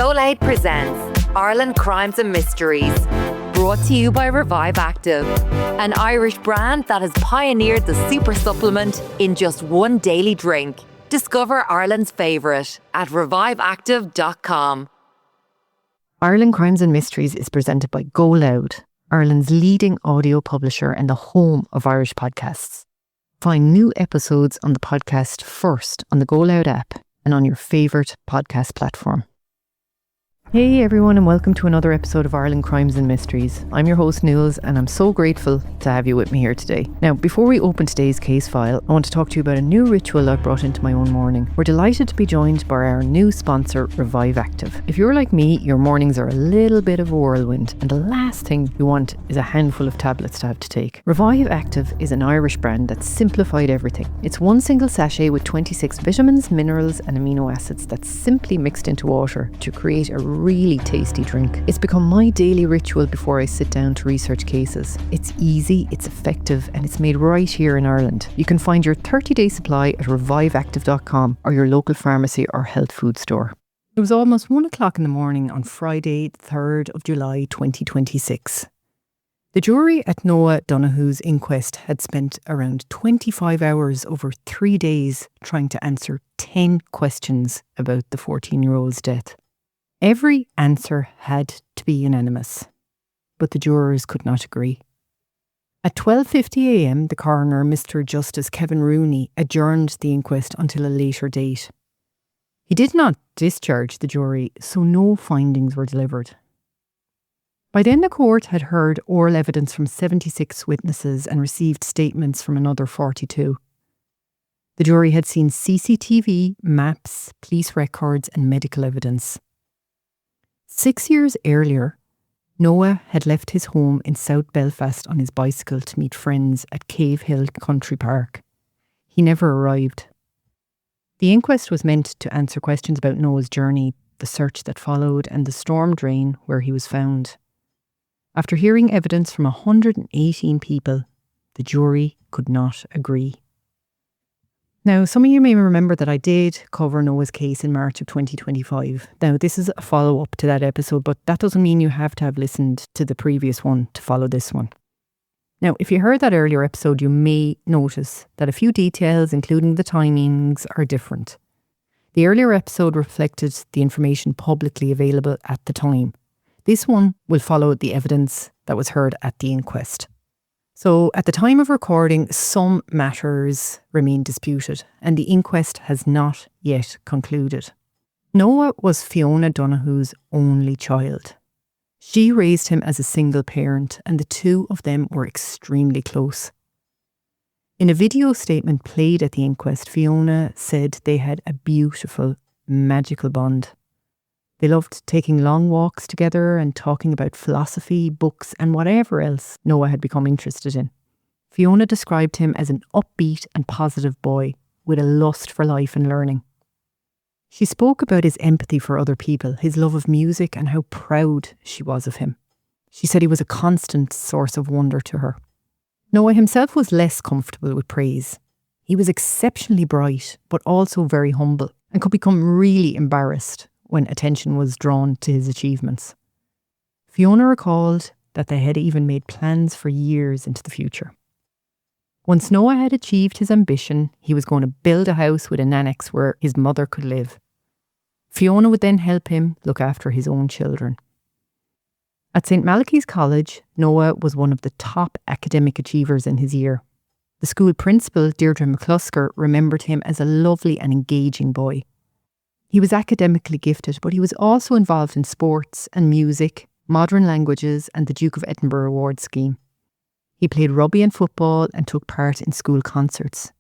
Go Loud presents Ireland Crimes and Mysteries, brought to you by Revive Active, an Irish brand that has pioneered the super supplement in just one daily drink. Discover Ireland's favourite at reviveactive.com. Ireland Crimes and Mysteries is presented by Go Loud, Ireland's leading audio publisher and the home of Irish podcasts. Find new episodes on the podcast first on the Go Loud app and on your favourite podcast platform. Hey everyone, and welcome to another episode of Ireland Crimes and Mysteries. I'm your host Nuala, and I'm so grateful to have you with me here today. Now, before we open today's case file, I want to talk to you about a new ritual I've brought into my own morning. We're delighted to be joined by our new sponsor, Revive Active. If you're like me, your mornings are a little bit of a whirlwind, and the last thing you want is a handful of tablets to have to take. Revive Active is an Irish brand that's simplified everything. It's one single sachet with 26 vitamins, minerals and amino acids that's simply mixed into water to create a really tasty drink. It's become my daily ritual before I sit down to research cases. It's easy, it's effective, and it's made right here in Ireland. You can find your 30-day supply at reviveactive.com or your local pharmacy or health food store. It was almost 1 o'clock in the morning on Friday, 3rd of July 2026. The jury at Noah Donohoe's inquest had spent around 25 hours over 3 days trying to answer 10 questions about the 14-year-old's death. Every answer had to be unanimous, but the jurors could not agree. At 12:50 a.m, the coroner, Mr. Justice Kevin Rooney, adjourned the inquest until a later date. He did not discharge the jury, so no findings were delivered. By then, the court had heard oral evidence from 76 witnesses and received statements from another 42. The jury had seen CCTV, maps, police records and medical evidence. 6 years earlier, Noah had left his home in South Belfast on his bicycle to meet friends at Cave Hill Country Park. He never arrived. The inquest was meant to answer questions about Noah's journey, the search that followed, and the storm drain where he was found. After hearing evidence from 118 people, the jury could not agree. Now, some of you may remember that I did cover Noah's case in March of 2025. Now, this is a follow-up to that episode, but that doesn't mean you have to have listened to the previous one to follow this one. Now, if you heard that earlier episode, you may notice that a few details, including the timings, are different. The earlier episode reflected the information publicly available at the time. This one will follow the evidence that was heard at the inquest. So at the time of recording, some matters remain disputed and the inquest has not yet concluded. Noah was Fiona Donohoe's only child. She raised him as a single parent and the two of them were extremely close. In a video statement played at the inquest, Fiona said they had a beautiful, magical bond. They loved taking long walks together and talking about philosophy, books and whatever else Noah had become interested in. Fiona described him as an upbeat and positive boy with a lust for life and learning. She spoke about his empathy for other people, his love of music and how proud she was of him. She said he was a constant source of wonder to her. Noah himself was less comfortable with praise. He was exceptionally bright but also very humble and could become really embarrassed when attention was drawn to his achievements. Fiona recalled that they had even made plans for years into the future. Once Noah had achieved his ambition, he was going to build a house with an annex where his mother could live. Fiona would then help him look after his own children. At St. Malachy's College, Noah was one of the top academic achievers in his year. The school principal, Deirdre McClusker, remembered him as a lovely and engaging boy. He was academically gifted, but he was also involved in sports and music, modern languages and the Duke of Edinburgh Award scheme. He played rugby and football and took part in school concerts.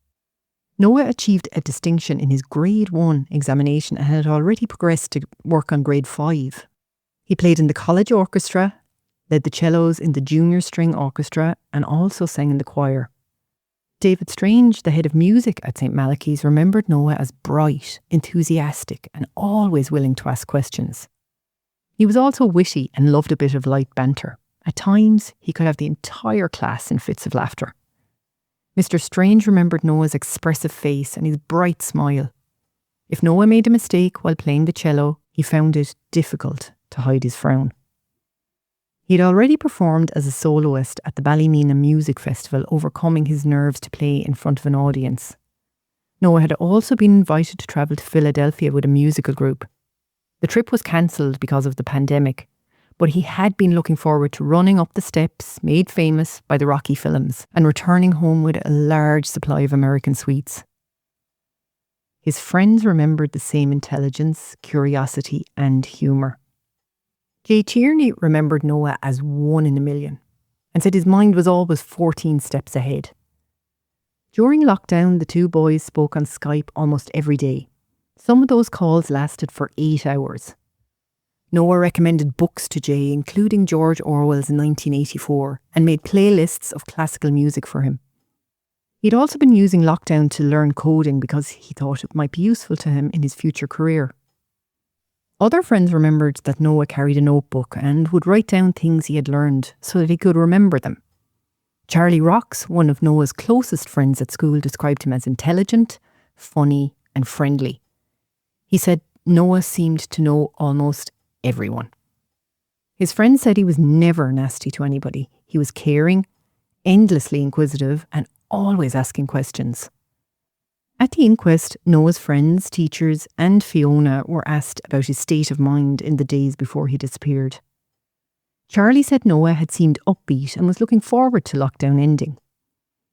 Noah achieved a distinction in his Grade 1 examination and had already progressed to work on Grade 5. He played in the college orchestra, led the cellos in the junior string orchestra and also sang in the choir. David Strange, the head of music at St. Malachy's, remembered Noah as bright, enthusiastic and always willing to ask questions. He was also witty and loved a bit of light banter. At times, he could have the entire class in fits of laughter. Mr. Strange remembered Noah's expressive face and his bright smile. If Noah made a mistake while playing the cello, He found it difficult to hide his frown. He'd already performed as a soloist at the Ballymena Music Festival, overcoming his nerves to play in front of an audience. Noah had also been invited to travel to Philadelphia with a musical group. The trip was cancelled because of the pandemic, but he had been looking forward to running up the steps made famous by the Rocky films and returning home with a large supply of American sweets. His friends remembered the same intelligence, curiosity and humour. Jay Tierney remembered Noah as one in a million and said his mind was always 14 steps ahead. During lockdown, the two boys spoke on Skype almost every day. Some of those calls lasted for 8 hours. Noah recommended books to Jay, including George Orwell's 1984, and made playlists of classical music for him. He'd also been using lockdown to learn coding because he thought it might be useful to him in his future career. Other friends remembered that Noah carried a notebook and would write down things he had learned so that he could remember them. Charlie Rocks, one of Noah's closest friends at school, described him as intelligent, funny and friendly. He said Noah seemed to know almost everyone. His friends said he was never nasty to anybody. He was caring, endlessly inquisitive and always asking questions. At the inquest, Noah's friends, teachers and Fiona were asked about his state of mind in the days before he disappeared. Charlie said Noah had seemed upbeat and was looking forward to lockdown ending.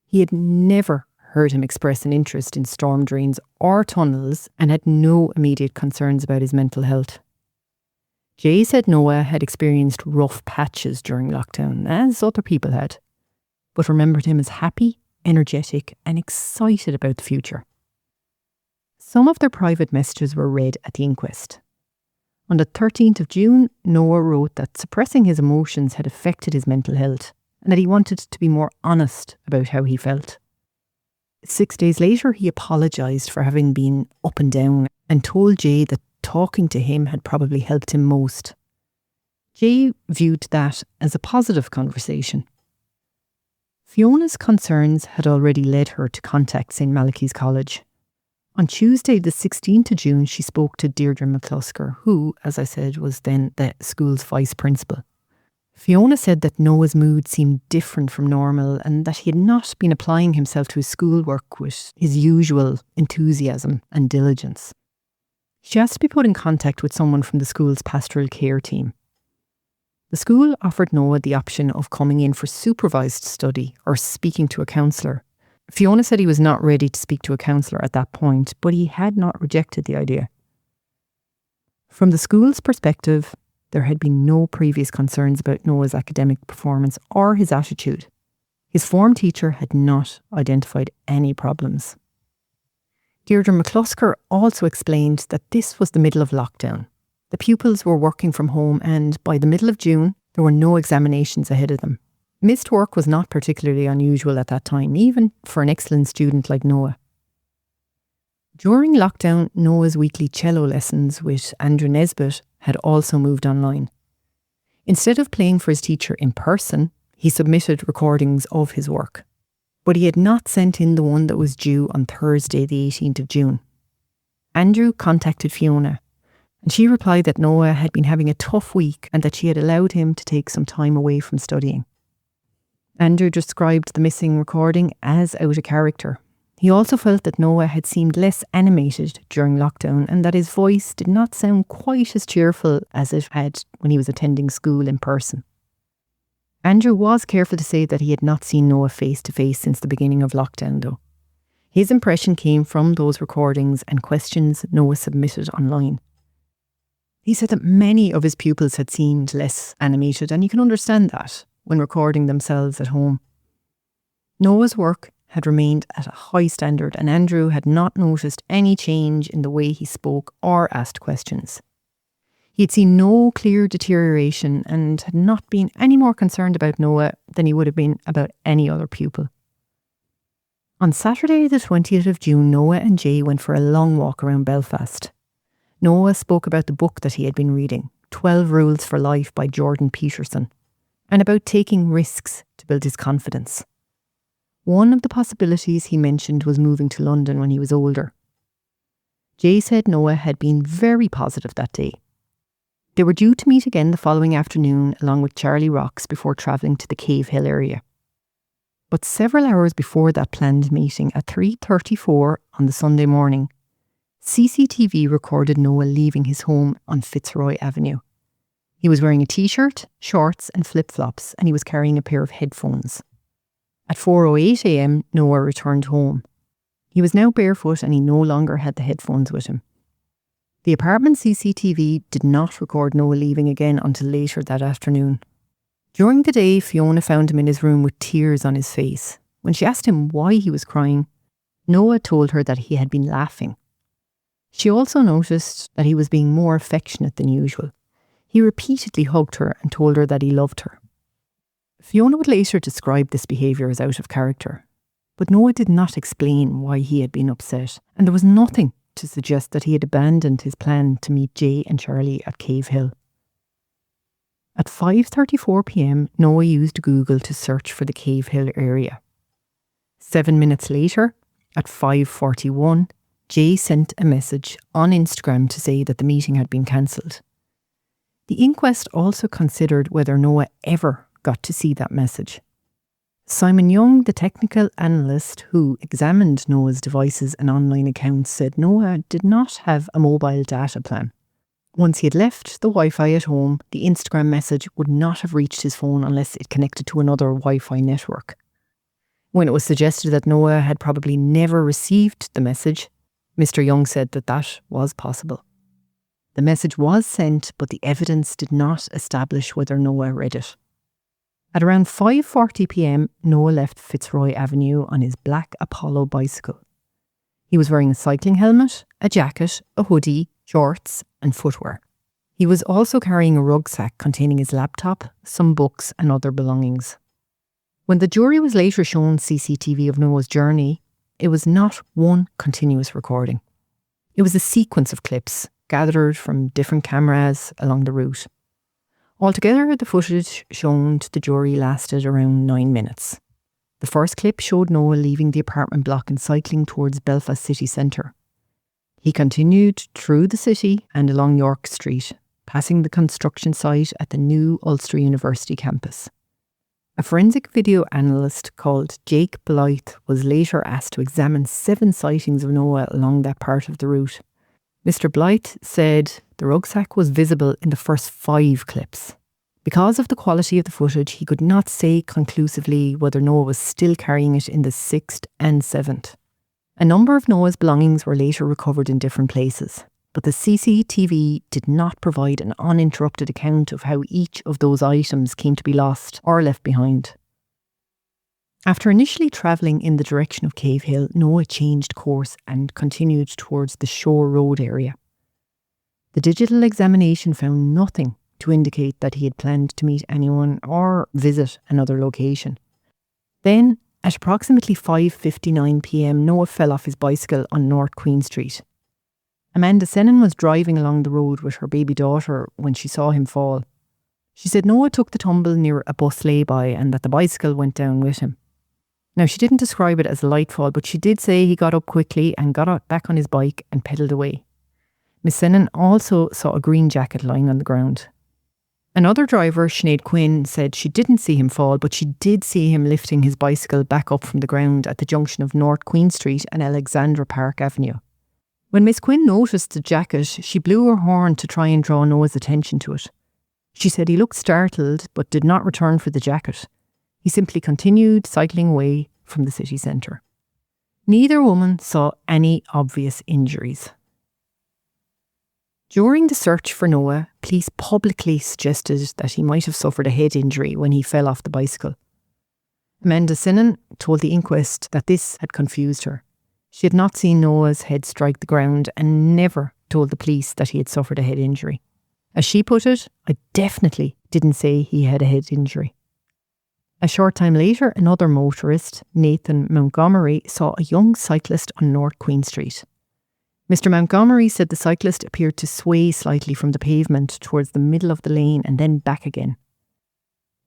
He had never heard him express an interest in storm drains or tunnels and had no immediate concerns about his mental health. Jay said Noah had experienced rough patches during lockdown, as other people had, but remembered him as happy, energetic and excited about the future. Some of their private messages were read at the inquest. On the 13th of June, Noah wrote that suppressing his emotions had affected his mental health and that he wanted to be more honest about how he felt. 6 days later, he apologised for having been up and down and told Jay that talking to him had probably helped him most. Jay viewed that as a positive conversation. Fiona's concerns had already led her to contact St. Malachy's College. On Tuesday, the 16th of June, she spoke to Deirdre McClusker, who, as I said, was then the school's vice principal. Fiona said that Noah's mood seemed different from normal and that he had not been applying himself to his schoolwork with his usual enthusiasm and diligence. She asked to be put in contact with someone from the school's pastoral care team. The school offered Noah the option of coming in for supervised study or speaking to a counsellor. Fiona said he was not ready to speak to a counsellor at that point, but he had not rejected the idea. From the school's perspective, there had been no previous concerns about Noah's academic performance or his attitude. His form teacher had not identified any problems. Deirdre McClusker also explained that this was the middle of lockdown. The pupils were working from home and by the middle of June, there were no examinations ahead of them. Missed work was not particularly unusual at that time, even for an excellent student like Noah. During lockdown, Noah's weekly cello lessons with Andrew Nesbitt had also moved online. Instead of playing for his teacher in person, he submitted recordings of his work. But he had not sent in the one that was due on Thursday, the 18th of June. Andrew contacted Fiona, and she replied that Noah had been having a tough week and that she had allowed him to take some time away from studying. Andrew described the missing recording as out of character. He also felt that Noah had seemed less animated during lockdown and that his voice did not sound quite as cheerful as it had when he was attending school in person. Andrew was careful to say that he had not seen Noah face to face since the beginning of lockdown though. His impression came from those recordings and questions Noah submitted online. He said that many of his pupils had seemed less animated, and you can understand that when recording themselves at home. Noah's work had remained at a high standard and Andrew had not noticed any change in the way he spoke or asked questions. He had seen no clear deterioration and had not been any more concerned about Noah than he would have been about any other pupil. On Saturday the 20th of June, Noah and Jay went for a long walk around Belfast. Noah spoke about the book that he had been reading, 12 Rules for Life by Jordan Peterson, and about taking risks to build his confidence. One of the possibilities he mentioned was moving to London when he was older. Jay said Noah had been very positive that day. They were due to meet again the following afternoon along with Charlie Rocks before travelling to the Cave Hill area. But several hours before that planned meeting at 3:34 on the Sunday morning, CCTV recorded Noah leaving his home on Fitzroy Avenue. He was wearing a t-shirt, shorts and flip-flops, and he was carrying a pair of headphones. At 4:08 a.m, Noah returned home. He was now barefoot and he no longer had the headphones with him. The apartment CCTV did not record Noah leaving again until later that afternoon. During the day, Fiona found him in his room with tears on his face. When she asked him why he was crying, Noah told her that he had been laughing. She also noticed that he was being more affectionate than usual. He repeatedly hugged her and told her that he loved her. Fiona would later describe this behaviour as out of character, but Noah did not explain why he had been upset, and there was nothing to suggest that he had abandoned his plan to meet Jay and Charlie at Cave Hill. At 5:34 p.m, Noah used Google to search for the Cave Hill area. 7 minutes later, at 5:41, Jay sent a message on Instagram to say that the meeting had been cancelled. The inquest also considered whether Noah ever got to see that message. Simon Young, the technical analyst who examined Noah's devices and online accounts, said Noah did not have a mobile data plan. Once he had left the Wi-Fi at home, the Instagram message would not have reached his phone unless it connected to another Wi-Fi network. When it was suggested that Noah had probably never received the message, Mr. Young said that that was possible. The message was sent, but the evidence did not establish whether Noah read it. At around 5:40 p.m, Noah left Fitzroy Avenue on his black Apollo bicycle. He was wearing a cycling helmet, a jacket, a hoodie, shorts and footwear. He was also carrying a rucksack containing his laptop, some books and other belongings. When the jury was later shown CCTV of Noah's journey, it was not one continuous recording. It was a sequence of clips gathered from different cameras along the route. Altogether, the footage shown to the jury lasted around 9 minutes. The first clip showed Noah leaving the apartment block and cycling towards Belfast city centre. He continued through the city and along York Street, passing the construction site at the new Ulster University campus. A forensic video analyst called Jake Blythe was later asked to examine 7 sightings of Noah along that part of the route. Mr. Blythe said the rucksack was visible in the first 5 clips. Because of the quality of the footage, he could not say conclusively whether Noah was still carrying it in the 6th and 7th. A number of Noah's belongings were later recovered in different places, but the CCTV did not provide an uninterrupted account of how each of those items came to be lost or left behind. After initially travelling in the direction of Cave Hill, Noah changed course and continued towards the Shore Road area. The digital examination found nothing to indicate that he had planned to meet anyone or visit another location. Then, at approximately 5:59 p.m, Noah fell off his bicycle on North Queen Street. Amanda Sennin was driving along the road with her baby daughter when she saw him fall. She said Noah took the tumble near a bus lay-by and that the bicycle went down with him. Now, she didn't describe it as a light fall, but she did say he got up quickly and got back on his bike and pedalled away. Miss Sennin also saw a green jacket lying on the ground. Another driver, Sinead Quinn, said she didn't see him fall, but she did see him lifting his bicycle back up from the ground at the junction of North Queen Street and Alexandra Park Avenue. When Miss Quinn noticed the jacket, she blew her horn to try and draw Noah's attention to it. She said he looked startled but did not return for the jacket. He simply continued cycling away from the city centre. Neither woman saw any obvious injuries. During the search for Noah, police publicly suggested that he might have suffered a head injury when he fell off the bicycle. Amanda Sennin told the inquest that this had confused her. She had not seen Noah's head strike the ground and never told the police that he had suffered a head injury. As she put it, I definitely didn't say he had a head injury. A short time later, another motorist, Nathan Montgomery, saw a young cyclist on North Queen Street. Mr. Montgomery said the cyclist appeared to sway slightly from the pavement towards the middle of the lane and then back again.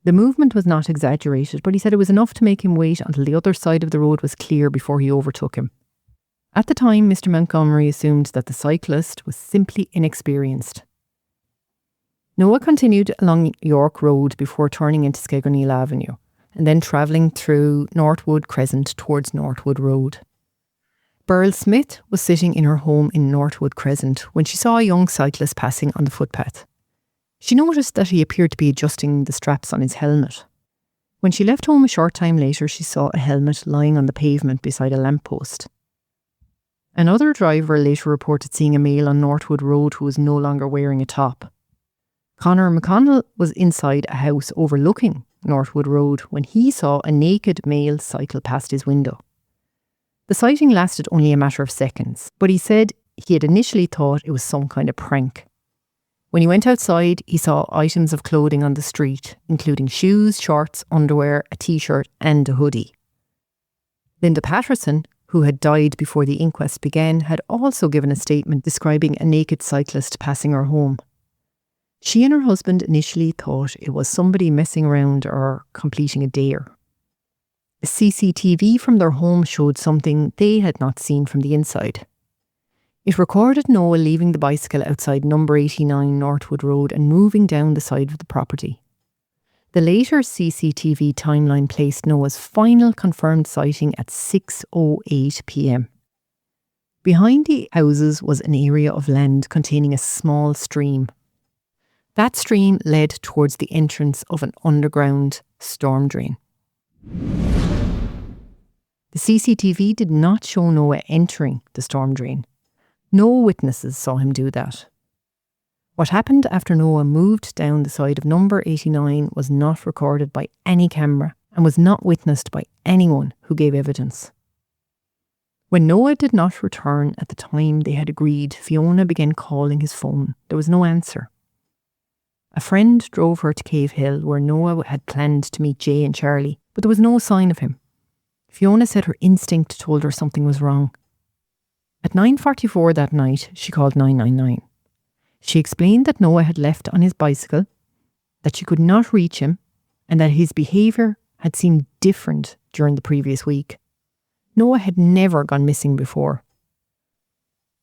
The movement was not exaggerated, but he said it was enough to make him wait until the other side of the road was clear before he overtook him. At the time, Mr. Montgomery assumed that the cyclist was simply inexperienced. Noah continued along York Road before turning into Skegnall Avenue and then travelling through Northwood Crescent towards Northwood Road. Beryl Smith was sitting in her home in Northwood Crescent when she saw a young cyclist passing on the footpath. She noticed that he appeared to be adjusting the straps on his helmet. When she left home a short time later, she saw a helmet lying on the pavement beside a lamppost. Another driver later reported seeing a male on Northwood Road who was no longer wearing a top. Conor McConnell was inside a house overlooking Northwood Road when he saw a naked male cycle past his window. The sighting lasted only a matter of seconds, but he said he had initially thought it was some kind of prank. When he went outside, he saw items of clothing on the street, including shoes, shorts, underwear, a t-shirt and a hoodie. Linda Patterson, who had died before the inquest began, had also given a statement describing a naked cyclist passing her home. She and her husband initially thought it was somebody messing around or completing a dare. A CCTV from their home showed something they had not seen from the inside. It recorded Noah leaving the bicycle outside number 89 Northwood Road and moving down the side of the property. The later CCTV timeline placed Noah's final confirmed sighting at 6:08 p.m. Behind the houses was an area of land containing a small stream. That stream led towards the entrance of an underground storm drain. The CCTV did not show Noah entering the storm drain. No witnesses saw him do that. What happened after Noah moved down the side of number 89 was not recorded by any camera and was not witnessed by anyone who gave evidence. When Noah did not return at the time they had agreed, Fiona began calling his phone. There was no answer. A friend drove her to Cave Hill where Noah had planned to meet Jay and Charlie, but there was no sign of him. Fiona said her instinct told her something was wrong. At 9:44 that night, she called 999. She explained that Noah had left on his bicycle, that she could not reach him, and that his behaviour had seemed different during the previous week. Noah had never gone missing before.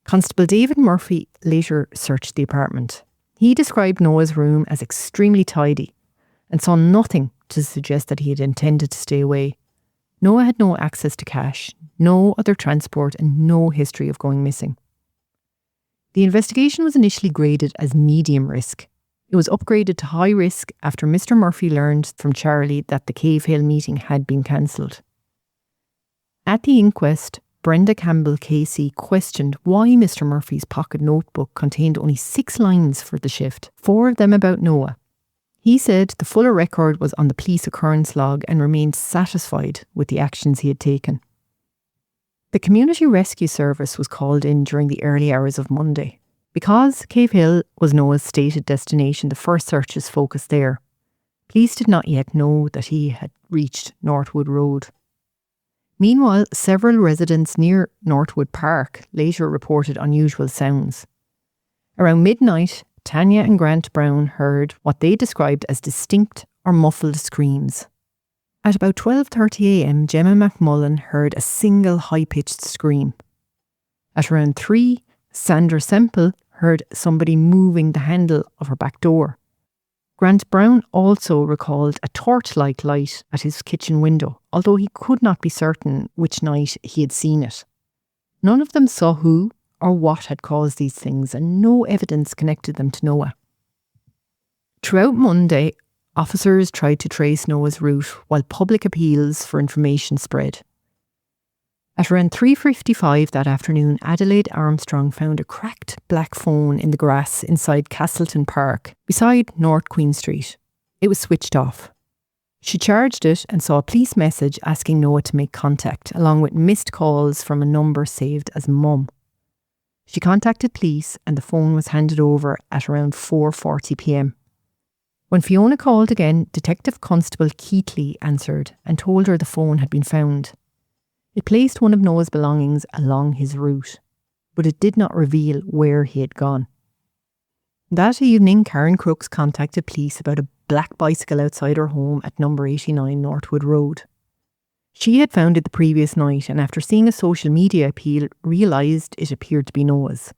Constable David Murphy later searched the apartment. He described Noah's room as extremely tidy and saw nothing to suggest that he had intended to stay away. Noah had no access to cash, no other transport and no history of going missing. The investigation was initially graded as medium risk. It was upgraded to high risk after Mr. Murphy learned from Charlie that the Cave Hill meeting had been cancelled. At the inquest, Brenda Campbell Casey questioned why Mr. Murphy's pocket notebook contained only 6 lines for the shift, 4 of them about Noah. He said the fuller record was on the police occurrence log and remained satisfied with the actions he had taken. The Community Rescue Service was called in during the early hours of Monday. Because Cave Hill was Noah's stated destination, the first searches focused there. Police did not yet know that he had reached Northwood Road. Meanwhile, several residents near Northwood Park later reported unusual sounds. Around midnight, Tanya and Grant Brown heard what they described as distinct or muffled screams. At about 12:30 a.m, Gemma McMullen heard a single high-pitched scream. At around 3, Sandra Semple heard somebody moving the handle of her back door. Grant Brown also recalled a torch-like light at his kitchen window, although he could not be certain which night he had seen it. None of them saw who or what had caused these things, and no evidence connected them to Noah. Throughout Monday, officers tried to trace Noah's route while public appeals for information spread. At around 3:55 that afternoon, Adelaide Armstrong found a cracked black phone in the grass inside Castleton Park, beside North Queen Street. It was switched off. She charged it and saw a police message asking Noah to make contact, along with missed calls from a number saved as Mum. She contacted police and the phone was handed over at around 4:40 p.m. When Fiona called again, Detective Constable Keatley answered and told her the phone had been found. It placed one of Noah's belongings along his route, but it did not reveal where he had gone. That evening, Karen Crooks contacted police about a black bicycle outside her home at number 89 Northwood Road. She had found it the previous night and after seeing a social media appeal, realised it appeared to be Noah's.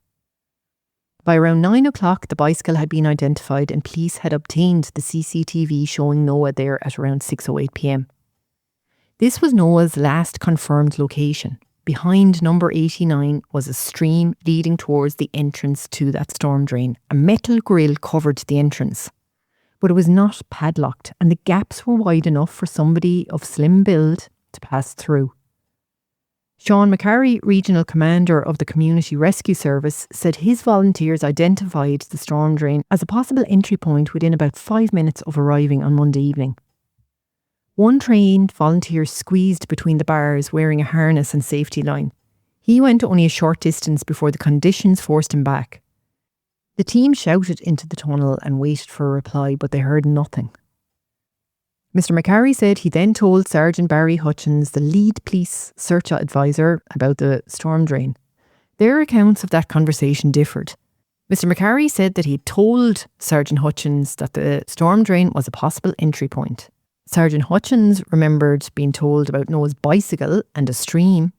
By around 9 o'clock, the bicycle had been identified and police had obtained the CCTV showing Noah there at around 6:08 p.m. This was Noah's last confirmed location. Behind number 89 was a stream leading towards the entrance to that storm drain. A metal grille covered the entrance, but it was not padlocked and the gaps were wide enough for somebody of slim build to pass through. Sean McCarry, Regional Commander of the Community Rescue Service, said his volunteers identified the storm drain as a possible entry point within about 5 minutes of arriving on Monday evening. One trained volunteer squeezed between the bars wearing a harness and safety line. He went only a short distance before the conditions forced him back. The team shouted into the tunnel and waited for a reply, but they heard nothing. Mr. McCarry said he then told Sergeant Barry Hutchins, the lead police search advisor, about the storm drain. Their accounts of that conversation differed. Mr. McCarry said that he told Sergeant Hutchins that the storm drain was a possible entry point. Sergeant Hutchins remembered being told about Noah's bicycle and a stream,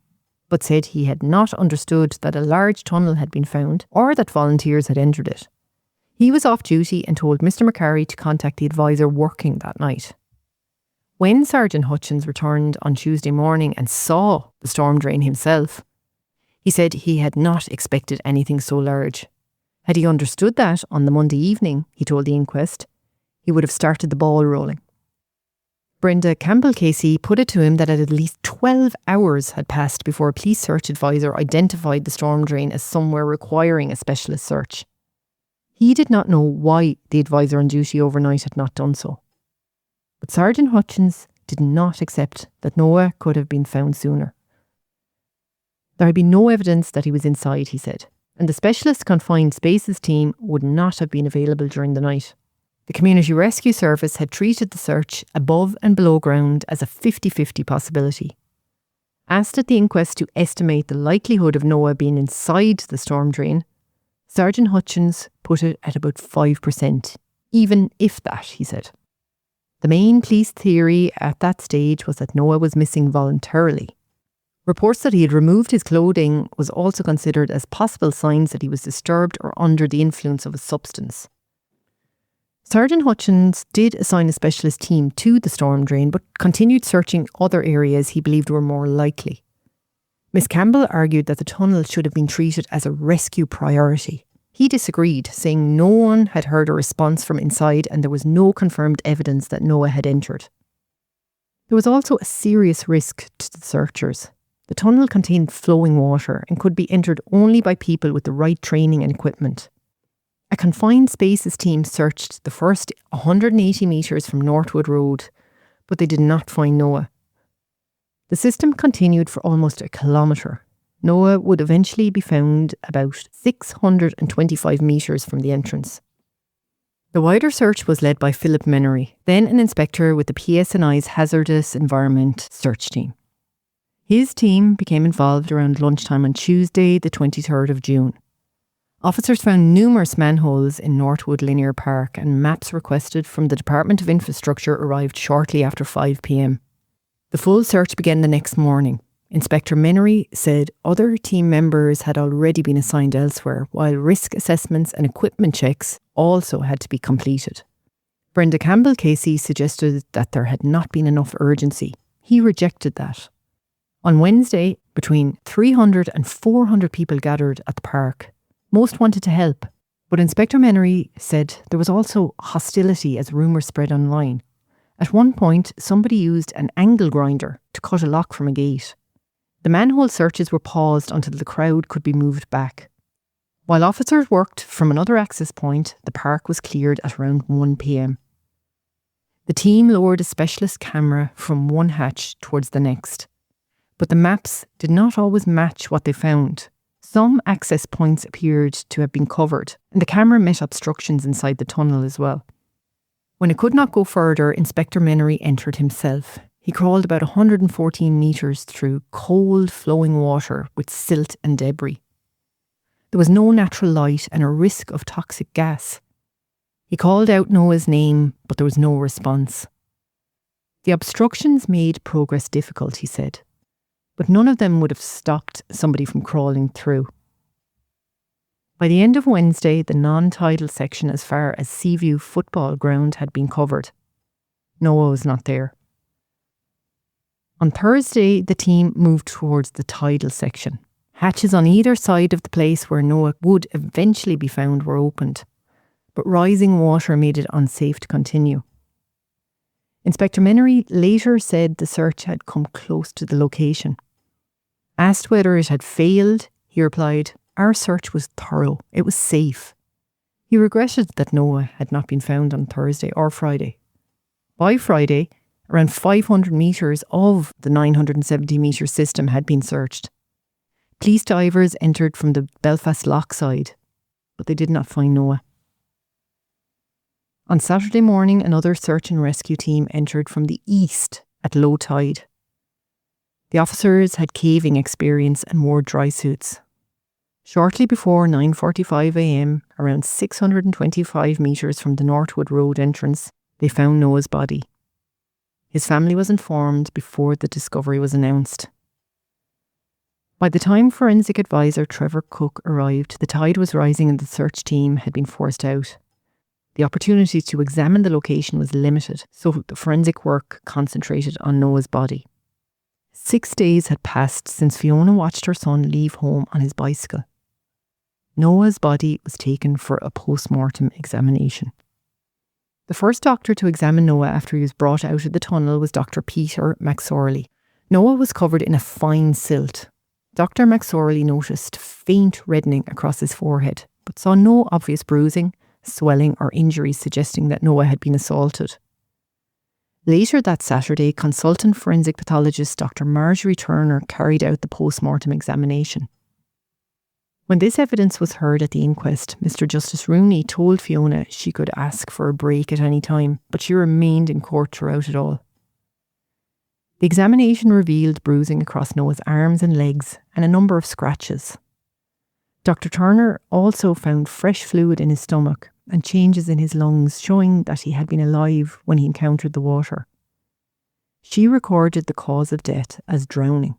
but said he had not understood that a large tunnel had been found or that volunteers had entered it. He was off duty and told Mr. McCarry to contact the advisor working that night. When Sergeant Hutchins returned on Tuesday morning and saw the storm drain himself, he said he had not expected anything so large. Had he understood that on the Monday evening, he told the Inquest, he would have started the ball rolling. Brenda Campbell KC put it to him that at least 12 hours had passed before a police search advisor identified the storm drain as somewhere requiring a specialist search. He did not know why the advisor on duty overnight had not done so. But Sergeant Hutchins did not accept that Noah could have been found sooner. There had been no evidence that he was inside, he said, and the specialist confined spaces team would not have been available during the night. The Community Rescue Service had treated the search above and below ground as a 50-50 possibility. Asked at the inquest to estimate the likelihood of Noah being inside the storm drain, Sergeant Hutchins put it at about 5%, even if that, he said. The main police theory at that stage was that Noah was missing voluntarily. Reports that he had removed his clothing was also considered as possible signs that he was disturbed or under the influence of a substance. Sergeant Hutchins did assign a specialist team to the storm drain, but continued searching other areas he believed were more likely. Miss Campbell argued that the tunnel should have been treated as a rescue priority. He disagreed, saying no one had heard a response from inside and there was no confirmed evidence that Noah had entered. There was also a serious risk to the searchers. The tunnel contained flowing water and could be entered only by people with the right training and equipment. A confined spaces team searched the first 180 metres from Northwood Road, but they did not find Noah. The system continued for almost a kilometre. Noah would eventually be found about 625 metres from the entrance. The wider search was led by Philip Menery, then an inspector with the PSNI's Hazardous Environment Search Team. His team became involved around lunchtime on Tuesday, the 23rd of June. Officers found numerous manholes in Northwood Linear Park and maps requested from the Department of Infrastructure arrived shortly after 5 p.m. The full search began the next morning. Inspector Menery said other team members had already been assigned elsewhere, while risk assessments and equipment checks also had to be completed. Brenda Campbell KC suggested that there had not been enough urgency. He rejected that. On Wednesday, between 300 and 400 people gathered at the park. Most wanted to help, but Inspector Menery said there was also hostility as rumours spread online. At one point, somebody used an angle grinder to cut a lock from a gate. The manhole searches were paused until the crowd could be moved back. While officers worked from another access point, the park was cleared at around 1 p.m. The team lowered a specialist camera from one hatch towards the next, but the maps did not always match what they found. Some access points appeared to have been covered, and the camera met obstructions inside the tunnel as well. When it could not go further, Inspector Menery entered himself. He crawled about 114 metres through cold flowing water with silt and debris. There was no natural light and a risk of toxic gas. He called out Noah's name, but there was no response. The obstructions made progress difficult, he said, but none of them would have stopped somebody from crawling through. By the end of Wednesday, the non-tidal section as far as Seaview football ground had been covered. Noah was not there. On Thursday, the team moved towards the tidal section. Hatches on either side of the place where Noah would eventually be found were opened, but rising water made it unsafe to continue. Inspector Menery later said the search had come close to the location. Asked whether it had failed, he replied, "Our search was thorough. It was safe." He regretted that Noah had not been found on Thursday or Friday. By Friday, around 500 metres of the 970 metre system had been searched. Police divers entered from the Belfast lock side, but they did not find Noah. On Saturday morning, another search and rescue team entered from the east at low tide. The officers had caving experience and wore dry suits. Shortly before 9:45 a.m, around 625 metres from the Northwood Road entrance, they found Noah's body. His family was informed before the discovery was announced. By the time forensic advisor Trevor Cook arrived, the tide was rising and the search team had been forced out. The opportunity to examine the location was limited, so the forensic work concentrated on Noah's body. 6 days had passed since Fiona watched her son leave home on his bicycle. Noah's body was taken for a post-mortem examination. The first doctor to examine Noah after he was brought out of the tunnel was Dr. Peter McSorley. Noah was covered in a fine silt. Dr. McSorley noticed faint reddening across his forehead, but saw no obvious bruising, swelling or injuries suggesting that Noah had been assaulted. Later that Saturday, consultant forensic pathologist Dr. Marjorie Turner carried out the post-mortem examination. When this evidence was heard at the inquest, Mr. Justice Rooney told Fiona she could ask for a break at any time, but she remained in court throughout it all. The examination revealed bruising across Noah's arms and legs and a number of scratches. Dr. Turner also found fresh fluid in his stomach and changes in his lungs, showing that he had been alive when he encountered the water. She recorded the cause of death as drowning.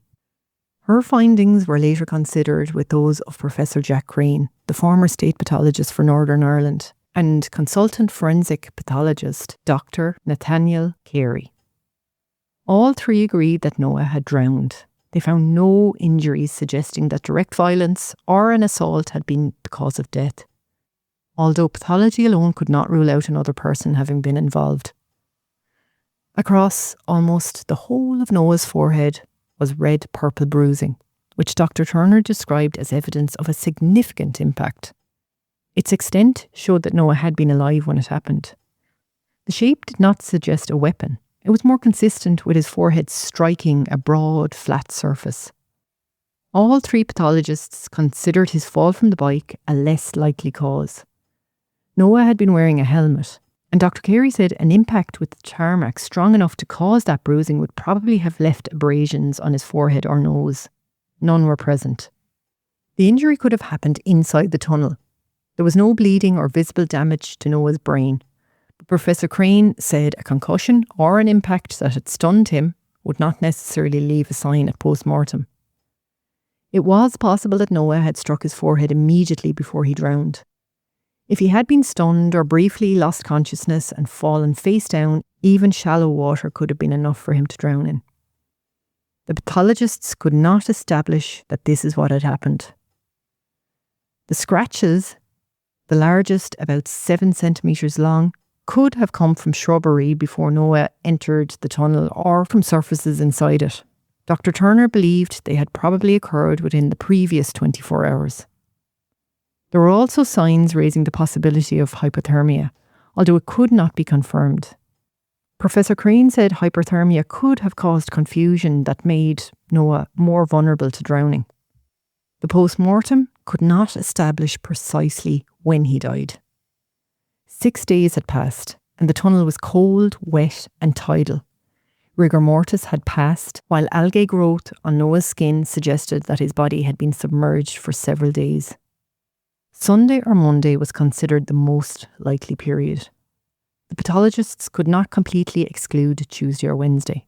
Her findings were later considered with those of Professor Jack Crane, the former state pathologist for Northern Ireland, and consultant forensic pathologist Dr. Nathaniel Carey. All three agreed that Noah had drowned. They found no injuries suggesting that direct violence or an assault had been the cause of death, although pathology alone could not rule out another person having been involved. Across almost the whole of Noah's forehead was red-purple bruising, which Dr. Turner described as evidence of a significant impact. Its extent showed that Noah had been alive when it happened. The shape did not suggest a weapon. It was more consistent with his forehead striking a broad, flat surface. All three pathologists considered his fall from the bike a less likely cause. Noah had been wearing a helmet, and Dr. Carey said an impact with the tarmac strong enough to cause that bruising would probably have left abrasions on his forehead or nose. None were present. The injury could have happened inside the tunnel. There was no bleeding or visible damage to Noah's brain. Professor Crane said a concussion or an impact that had stunned him would not necessarily leave a sign at post-mortem. It was possible that Noah had struck his forehead immediately before he drowned. If he had been stunned or briefly lost consciousness and fallen face down, even shallow water could have been enough for him to drown in. The pathologists could not establish that this is what had happened. The scratches, the largest about 7 centimetres long, could have come from shrubbery before Noah entered the tunnel or from surfaces inside it. Dr. Turner believed they had probably occurred within the previous 24 hours. There were also signs raising the possibility of hypothermia, although it could not be confirmed. Professor Crane said hypothermia could have caused confusion that made Noah more vulnerable to drowning. The post-mortem could not establish precisely when he died. 6 days had passed, and the tunnel was cold, wet and tidal. Rigor mortis had passed, while algae growth on Noah's skin suggested that his body had been submerged for several days. Sunday or Monday was considered the most likely period. The pathologists could not completely exclude Tuesday or Wednesday.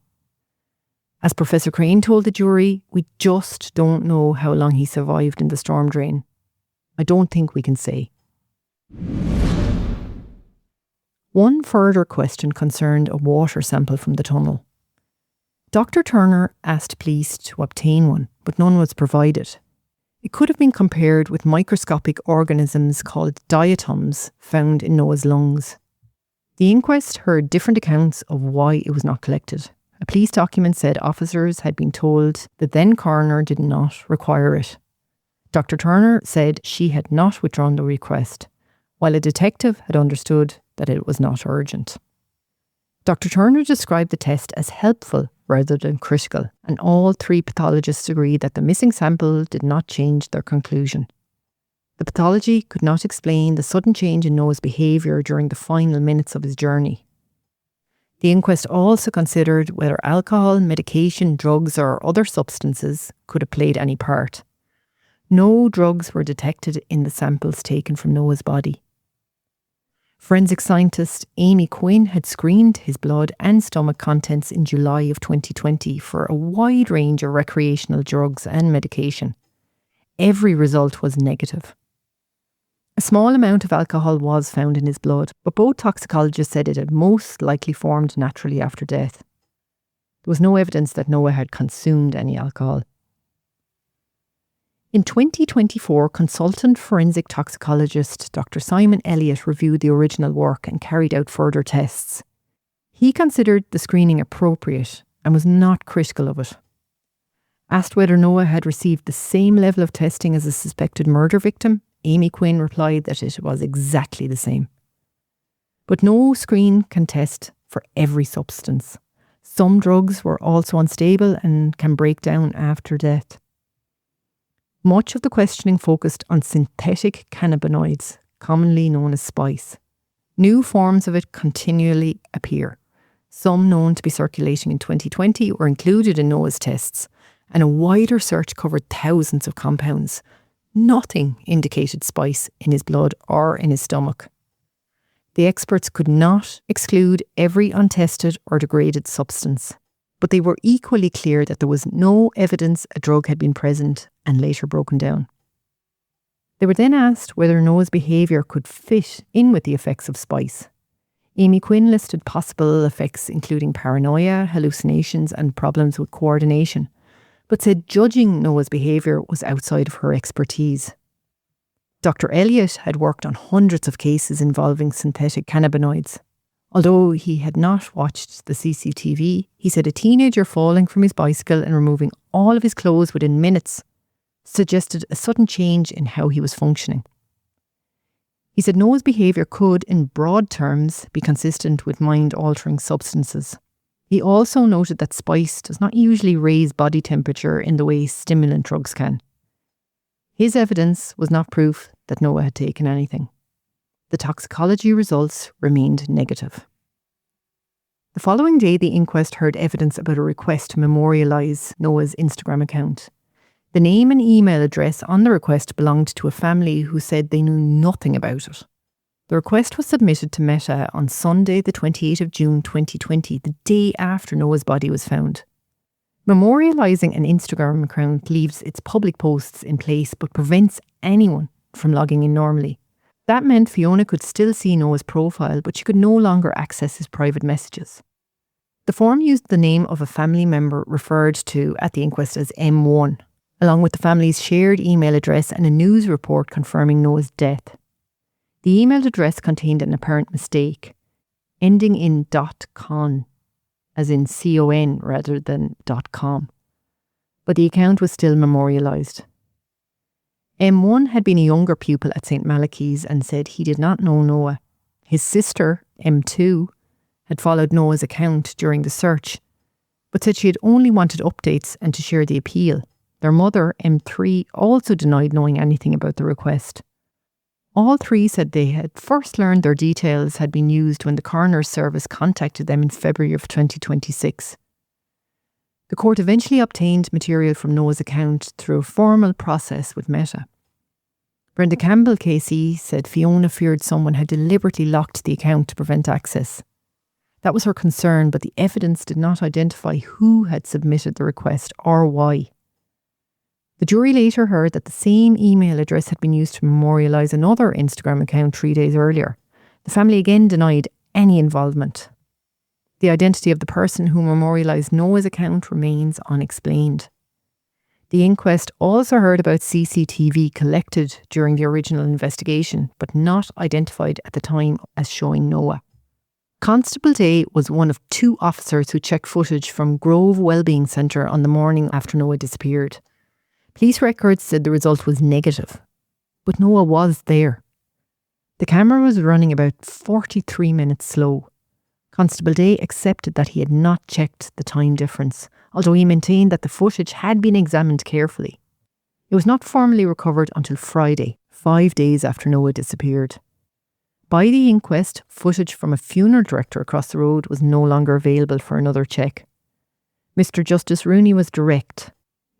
As Professor Crane told the jury, "We just don't know how long he survived in the storm drain. I don't think we can say. One further question concerned a water sample from the tunnel. Dr. Turner asked police to obtain one, but none was provided. It could have been compared with microscopic organisms called diatoms found in Noah's lungs. The inquest heard different accounts of why it was not collected. A police document said officers had been told the then coroner did not require it. Dr. Turner said she had not withdrawn the request, while a detective had understood that it was not urgent. Dr. Turner described the test as helpful rather than critical, and all three pathologists agreed that the missing sample did not change their conclusion. The pathology could not explain the sudden change in Noah's behaviour during the final minutes of his journey. The inquest also considered whether alcohol, medication, drugs or other substances could have played any part. No drugs were detected in the samples taken from Noah's body. Forensic scientist Amy Quinn had screened his blood and stomach contents in July of 2020 for a wide range of recreational drugs and medication. Every result was negative. A small amount of alcohol was found in his blood, but both toxicologists said it had most likely formed naturally after death. There was no evidence that Noah had consumed any alcohol. In 2024, consultant forensic toxicologist Dr. Simon Elliott reviewed the original work and carried out further tests. He considered the screening appropriate and was not critical of it. Asked whether Noah had received the same level of testing as a suspected murder victim, Amy Quinn replied that it was exactly the same. But no screen can test for every substance. Some drugs were also unstable and can break down after death. Much of the questioning focused on synthetic cannabinoids, commonly known as spice. New forms of it continually appear. Some known to be circulating in 2020 were included in Noah's tests, and a wider search covered thousands of compounds. Nothing indicated spice in his blood or in his stomach. The experts could not exclude every untested or degraded substance, but they were equally clear that there was no evidence a drug had been present and later broken down. They were then asked whether Noah's behaviour could fit in with the effects of spice. Amy Quinn listed possible effects including paranoia, hallucinations and problems with coordination, but said judging Noah's behaviour was outside of her expertise. Dr. Elliott had worked on hundreds of cases involving synthetic cannabinoids. Although he had not watched the CCTV, he said a teenager falling from his bicycle and removing all of his clothes within minutes suggested a sudden change in how he was functioning. He said Noah's behaviour could, in broad terms, be consistent with mind-altering substances. He also noted that spice does not usually raise body temperature in the way stimulant drugs can. His evidence was not proof that Noah had taken anything. The toxicology results remained negative. The following day, the inquest heard evidence about a request to memorialise Noah's Instagram account. The name and email address on the request belonged to a family who said they knew nothing about it. The request was submitted to Meta on Sunday, the 28th of June 2020, the day after Noah's body was found. Memorialising an Instagram account leaves its public posts in place but prevents anyone from logging in normally. That meant Fiona could still see Noah's profile, but she could no longer access his private messages. The form used the name of a family member referred to at the inquest as M1, along with the family's shared email address and a news report confirming Noah's death. The email address contained an apparent mistake, ending in .con, as in CON rather than .com. But the account was still memorialised. M1 had been a younger pupil at St. Malachy's and said he did not know Noah. His sister, M2, had followed Noah's account during the search, but said she had only wanted updates and to share the appeal. Their mother, M3, also denied knowing anything about the request. All three said they had first learned their details had been used when the coroner's service contacted them in February of 2026. The court eventually obtained material from Noah's account through a formal process with Meta. Brenda Campbell KC said Fiona feared someone had deliberately locked the account to prevent access. That was her concern, but the evidence did not identify who had submitted the request or why. The jury later heard that the same email address had been used to memorialise another Instagram account 3 days earlier. The family again denied any involvement. The identity of the person who memorialised Noah's account remains unexplained. The inquest also heard about CCTV collected during the original investigation, but not identified at the time as showing Noah. Constable Day was one of 2 officers who checked footage from Grove Wellbeing Centre on the morning after Noah disappeared. Police records said the result was negative, but Noah was there. The camera was running about 43 minutes slow. Constable Day accepted that he had not checked the time difference, although he maintained that the footage had been examined carefully. It was not formally recovered until Friday, 5 days after Noah disappeared. By the inquest, footage from a funeral director across the road was no longer available for another check. Mr. Justice Rooney was direct.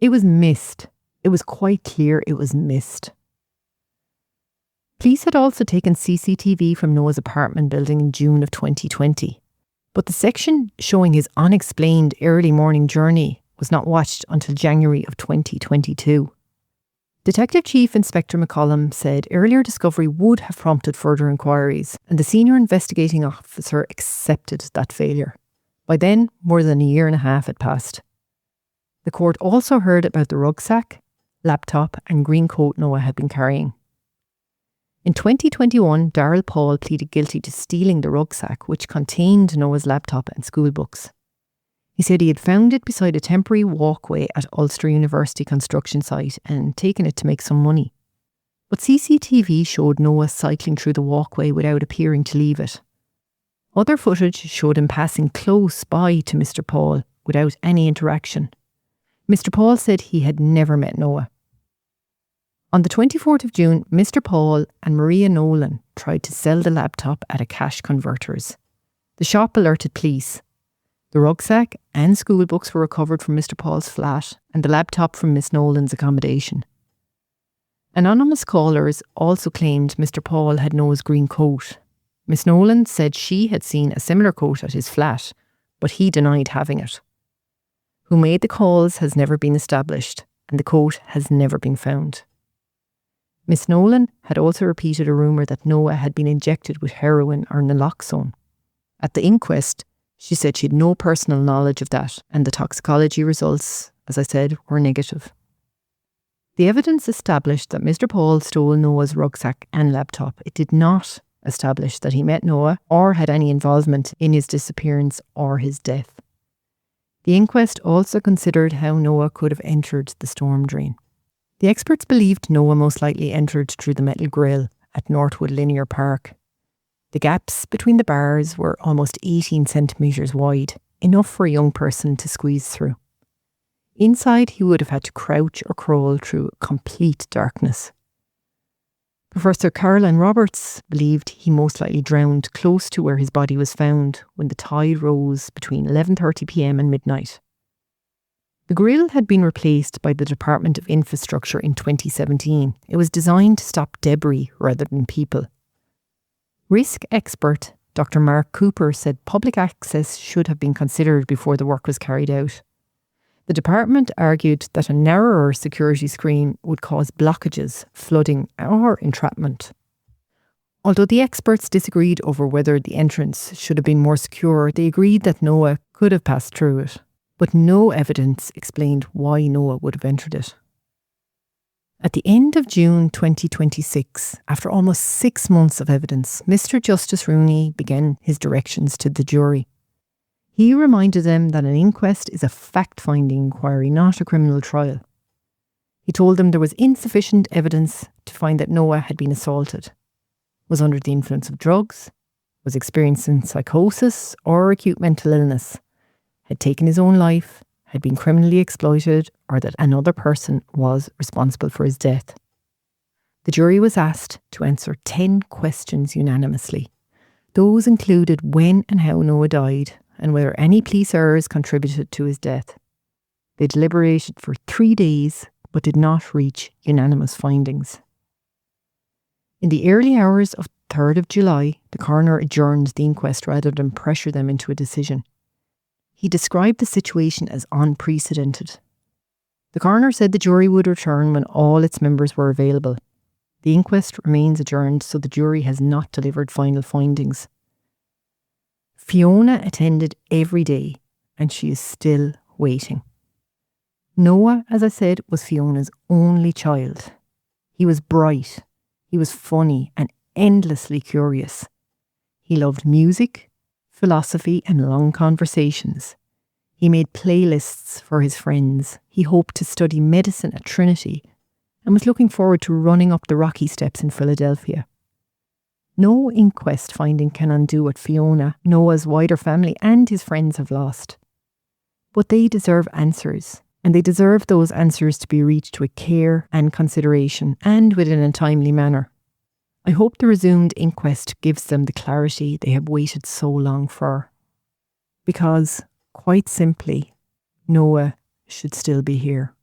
It was missed. It was quite clear it was missed. Police had also taken CCTV from Noah's apartment building in June of 2020. But the section showing his unexplained early morning journey was not watched until January of 2022. Detective Chief Inspector McCollum said earlier discovery would have prompted further inquiries, and the senior investigating officer accepted that failure. By then, more than a year and a half had passed. The court also heard about the rucksack, laptop and green coat Noah had been carrying. In 2021, Darrell Paul pleaded guilty to stealing the rucksack which contained Noah's laptop and school books. He said he had found it beside a temporary walkway at Ulster University construction site and taken it to make some money. But CCTV showed Noah cycling through the walkway without appearing to leave it. Other footage showed him passing close by to Mr. Paul without any interaction. Mr. Paul said he had never met Noah. On the 24th of June, Mr. Paul and Maria Nolan tried to sell the laptop at a cash converters. The shop alerted police. The rucksack and school books were recovered from Mr. Paul's flat and the laptop from Miss Nolan's accommodation. Anonymous callers also claimed Mr. Paul had Noah's green coat. Miss Nolan said she had seen a similar coat at his flat, but he denied having it. Who made the calls has never been established, and the coat has never been found. Miss Nolan had also repeated a rumour that Noah had been injected with heroin or naloxone. At the inquest, she said she had no personal knowledge of that, and the toxicology results, as I said, were negative. The evidence established that Mr. Paul stole Noah's rucksack and laptop. It did not establish that he met Noah or had any involvement in his disappearance or his death. The inquest also considered how Noah could have entered the storm drain. The experts believed Noah most likely entered through the metal grille at Northwood Linear Park. The gaps between the bars were almost 18 centimetres wide, enough for a young person to squeeze through. Inside, he would have had to crouch or crawl through complete darkness. Professor Caroline Roberts believed he most likely drowned close to where his body was found when the tide rose between 11:30 p.m. and midnight. The grille had been replaced by the Department of Infrastructure in 2017. It was designed to stop debris rather than people. Risk expert Dr. Mark Cooper said public access should have been considered before the work was carried out. The department argued that a narrower security screen would cause blockages, flooding or entrapment. Although the experts disagreed over whether the entrance should have been more secure, they agreed that Noah could have passed through it. But no evidence explained why Noah would have entered it. At the end of June 2026, after almost 6 months of evidence, Mr. Justice Rooney began his directions to the jury. He reminded them that an inquest is a fact-finding inquiry, not a criminal trial. He told them there was insufficient evidence to find that Noah had been assaulted, was under the influence of drugs, was experiencing psychosis or acute mental illness, had taken his own life, had been criminally exploited, or that another person was responsible for his death. The jury was asked to answer 10 questions unanimously. Those included when and how Noah died, and whether any police errors contributed to his death. They deliberated for 3 days, but did not reach unanimous findings. In the early hours of 3rd of July, the coroner adjourned the inquest rather than pressure them into a decision. He described the situation as unprecedented. The coroner said the jury would return when all its members were available. The inquest remains adjourned, so the jury has not delivered final findings. Fiona attended every day, and she is still waiting. Noah, as I said, was Fiona's only child. He was bright, he was funny and endlessly curious. He loved music, philosophy and long conversations. He made playlists for his friends. He hoped to study medicine at Trinity and was looking forward to running up the Rocky Steps in Philadelphia. No inquest finding can undo what Fiona, Noah's wider family and his friends have lost. But they deserve answers, and they deserve those answers to be reached with care and consideration, and within a timely manner. I hope the resumed inquest gives them the clarity they have waited so long for. Because, quite simply, Noah should still be here.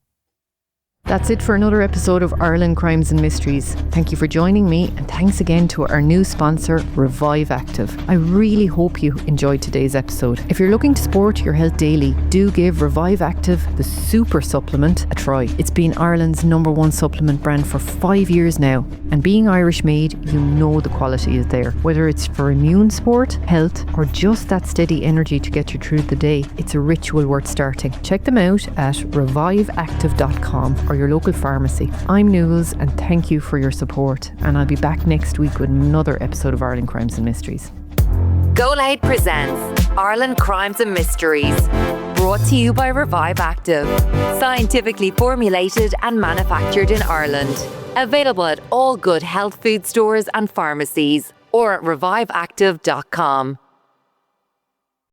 That's it for another episode of Ireland Crimes and Mysteries. Thank you for joining me, and thanks again to our new sponsor, Revive Active. I really hope you enjoyed today's episode. If you're looking to support your health daily, do give Revive Active, the super supplement, a try. It's been Ireland's #1 supplement brand for 5 years now, and being Irish made, you know the quality is there. Whether it's for immune support, health, or just that steady energy to get you through the day, it's a ritual worth starting. Check them out at reviveactive.com or your local pharmacy. I'm Newells, and thank you for your support, and I'll be back next week with another episode of Ireland Crimes and Mysteries. Go Loud presents Ireland Crimes and Mysteries, brought to you by Revive Active, scientifically formulated and manufactured in Ireland. Available at all good health food stores and pharmacies, or at reviveactive.com.